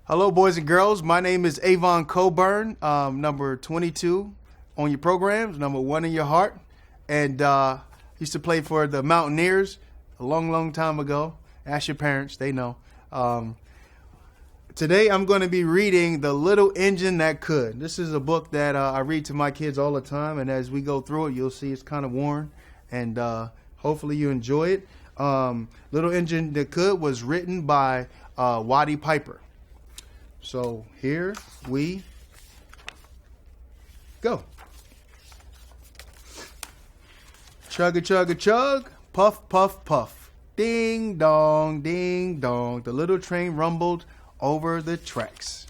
Hello, boys and girls. My name is Avon Cobourne, number 22 on your programs, number 1 in your heart. And used to play for the Mountaineers a long, long time ago. Ask your parents, they know. Today I'm going to be reading The Little Engine That Could. This is a book that I read to my kids all the time, and as we go through it, you'll see it's kind of worn, and hopefully you enjoy it. Little Engine That Could was written by Waddy Piper. So here we go. Chug a chug a chug, puff puff puff. Ding dong, ding dong. The little train rumbled over the tracks.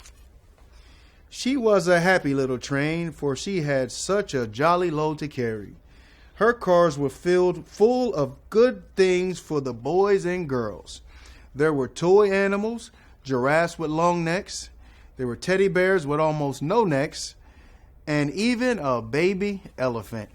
She was a happy little train, for she had such a jolly load to carry. Her cars were filled full of good things for the boys and girls. There were toy animals, giraffes with long necks. There were teddy bears with almost no necks, and even a baby elephant.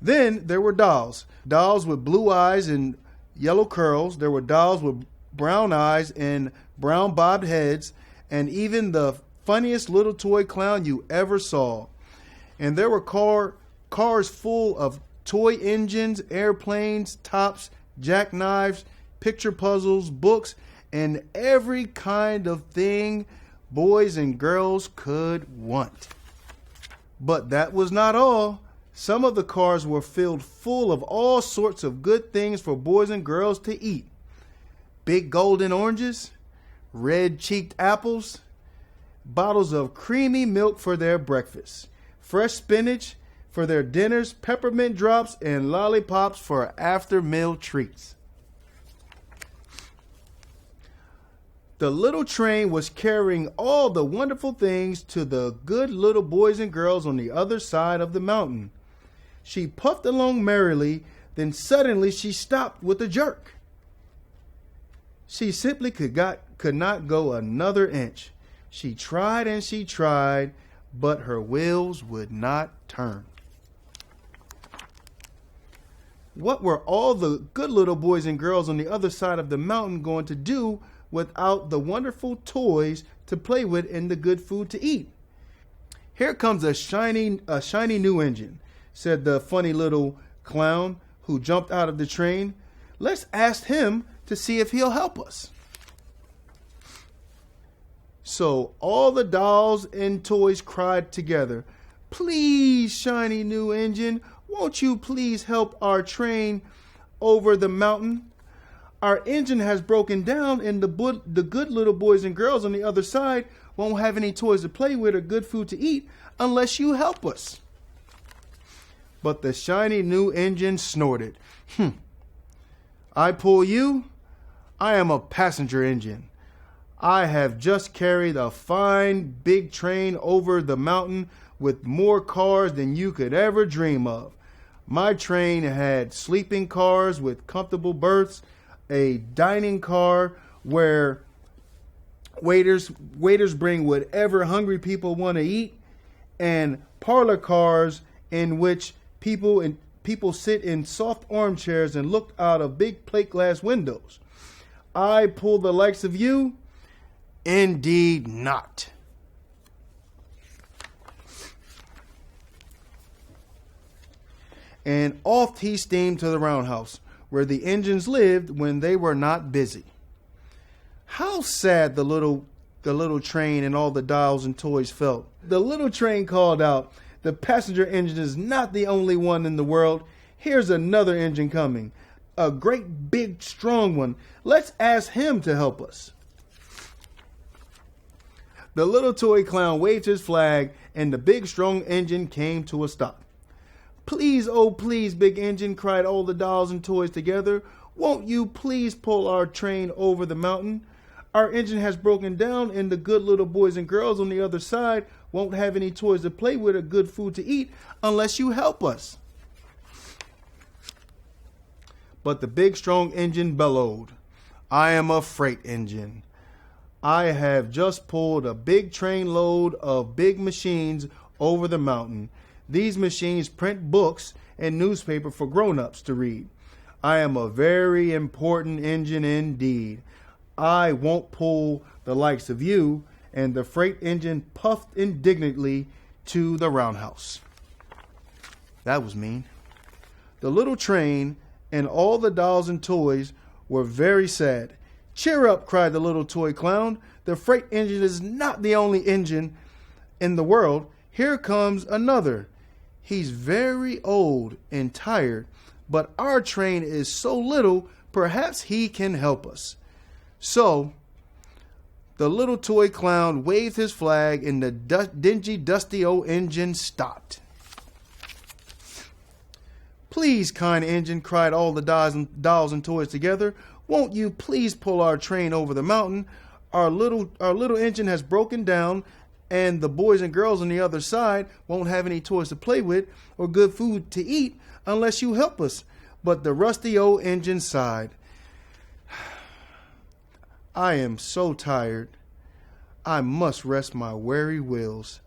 Then there were dolls with blue eyes and yellow curls. There were dolls with brown eyes and brown bobbed heads, and even the funniest little toy clown you ever saw. And there were cars full of toy engines, airplanes, tops, jackknives, picture puzzles, books, and every kind of thing boys and girls could want. But that was not all. Some of the cars were filled full of all sorts of good things for boys and girls to eat. Big golden oranges, red-cheeked apples, bottles of creamy milk for their breakfast, fresh spinach for their dinners, peppermint drops, and lollipops for after-meal treats. The little train was carrying all the wonderful things to the good little boys and girls on the other side of the mountain. She puffed along merrily, then suddenly she stopped with a jerk. She simply could not go another inch. She tried and she tried, but her wheels would not turn. What were all the good little boys and girls on the other side of the mountain going to do without the wonderful toys to play with and the good food to eat? Here comes a shiny new engine, said the funny little clown who jumped out of the train. Let's ask him to see if he'll help us. So all the dolls and toys cried together, "Please, shiny new engine, won't you please help our train over the mountain? Our engine has broken down, and the good little boys and girls on the other side won't have any toys to play with or good food to eat unless you help us." But the shiny new engine snorted. I pull you? I am a passenger engine. I have just carried a fine big train over the mountain with more cars than you could ever dream of. My train had sleeping cars with comfortable berths, a dining car where waiters bring whatever hungry people want to eat, and parlor cars in which people sit in soft armchairs and look out of big plate glass windows. I pull the likes of you? Indeed not. And off he steamed to the roundhouse, where the engines lived when they were not busy. How sad the little train and all the dolls and toys felt. The little train called out, "The passenger engine is not the only one in the world. Here's another engine coming. A great big strong one. Let's ask him to help us." The little toy clown waved his flag, and the big strong engine came to a stop. "Please, oh please, big engine," cried all the dolls and toys together. "Won't you please pull our train over the mountain? Our engine has broken down, and the good little boys and girls on the other side won't have any toys to play with or good food to eat unless you help us." But the big strong engine bellowed, "I am a freight engine. I have just pulled a big train load of big machines over the mountain. These machines print books and newspaper for grown-ups to read. I am a very important engine indeed. I won't pull the likes of you. And the freight engine puffed indignantly to the roundhouse. That was mean. The little train and all the dolls and toys were very sad. Cheer up, cried the little toy clown. The freight engine is not the only engine in the world. Here comes another. He's very old and tired, but our train is so little, perhaps he can help us. So, the little toy clown waved his flag and the dingy, dusty old engine stopped. Please, kind engine, cried all the dolls and toys together. Won't you please pull our train over the mountain? Our little engine has broken down, and the boys and girls on the other side won't have any toys to play with or good food to eat unless you help us. But the rusty old engine sighed. I am so tired. I must rest my weary wheels.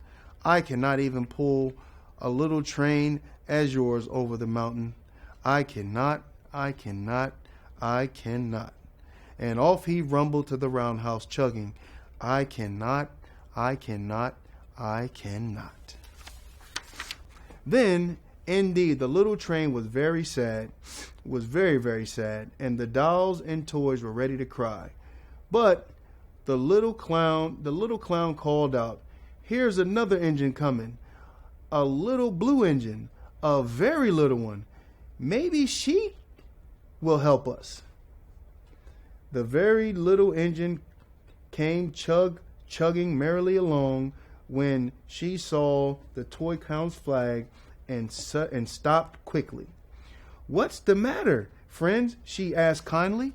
I cannot even pull a little train as yours over the mountain. I cannot. And off he rumbled to the roundhouse, chugging, I cannot. Then, indeed, the little train was very sad, very, very sad, and the dolls and toys were ready to cry. But the little clown called out, here's another engine coming, a little blue engine, a very little one. Maybe she will help us. The very little engine came chugging merrily along when she saw the toy clown's flag and stopped quickly. What's the matter, friends? She asked kindly.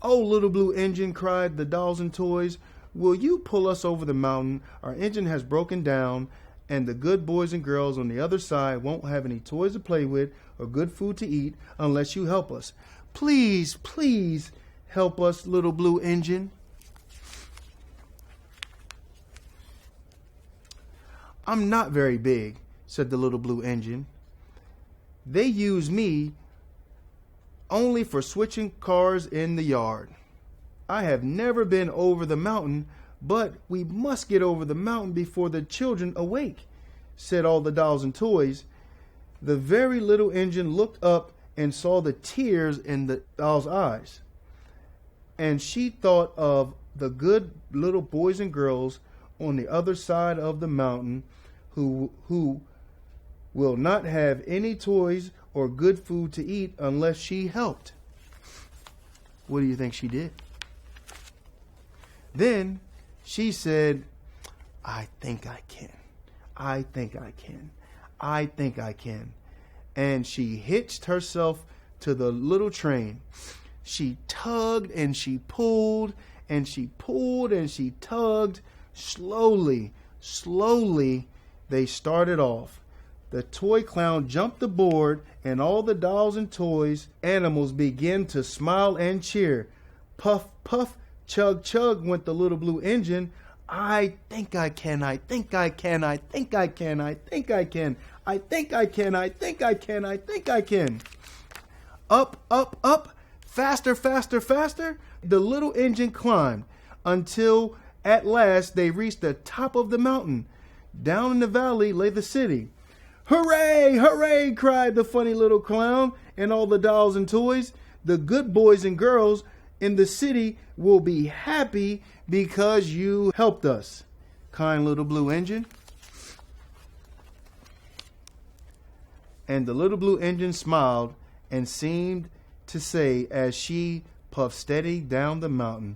Oh, little blue engine, cried the dolls and toys, will you pull us over the mountain? Our engine has broken down, and the good boys and girls on the other side won't have any toys to play with or good food to eat unless you help us. Please, please help us, little blue engine. I'm not very big, said the little blue engine. They use me only for switching cars in the yard. I have never been over the mountain, but we must get over the mountain before the children awake, said all the dolls and toys. The very little engine looked up and saw the tears in the doll's eyes, and she thought of the good little boys and girls on the other side of the mountain who will not have any toys or good food to eat unless she helped. What do you think she did? Then she said, I think I can. And she hitched herself to the little train. She tugged and she pulled and she pulled and she tugged. Slowly they started off. The toy clown jumped aboard, and all the dolls and toys animals began to smile and cheer. Puff, puff, chug, chug went the little blue engine. I think I can. Up, up, up, faster, faster, faster. The little engine climbed until at last they reached the top of the mountain. Down in the valley lay the city. Hooray, hooray, cried the funny little clown and all the dolls and toys. The good boys and girls in the city will be happy because you helped us, kind little blue engine. And the little blue engine smiled and seemed to say as she puffed steady down the mountain,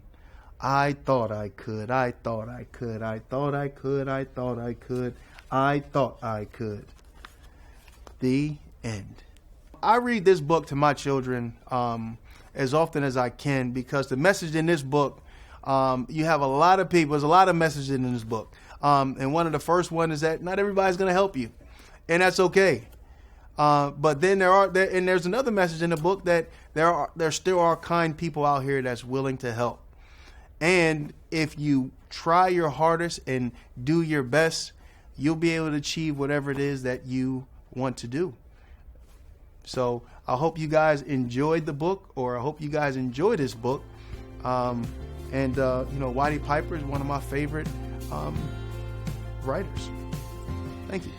I thought I could. The end. I read this book to my children as often as I can because the message in this book, you have a lot of people, there's a lot of messages in this book. And one of the first one is that not everybody's going to help you. And that's okay. But then there's another message in the book that there still are kind people out here that's willing to help. And if you try your hardest and do your best, you'll be able to achieve whatever it is that you want to do. So I hope you guys enjoyed the book, or I hope you guys enjoy this book. Whitey Piper is one of my favorite writers. Thank you.